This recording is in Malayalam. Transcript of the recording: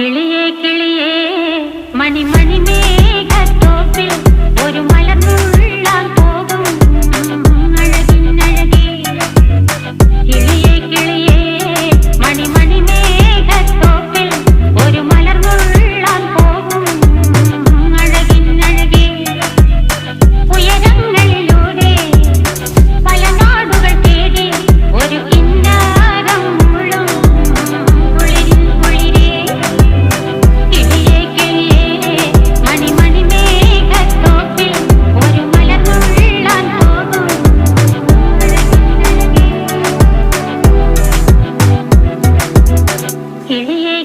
കിളിയേ കിളിയേ മണിമണി മേഘത്തോപ്പിൽ ഒരു മലർന്നുള്ളാൻ പോകും അഴകിനഴകേ. കിളിയേ കിളിയേ മണിമണി മേഘത്തോപ്പിൽ ഒരു മലർന്നുള്ളാൻ പോകും അഴകിനഴകേ. ഉയരങ്ങളിലൂടെ പല നാടുകൾ തേടി ഒരു കിന്നാരം മുള്ളും കുളിരിൻ കുളിരേ. കിളിയേ കിളിയേ മണിമണി മേഘത്തോപ്പിൽ ഒരു മലർന്നുള്ളാൻ പോകും അഴകിനഴകേ. കിളിയേ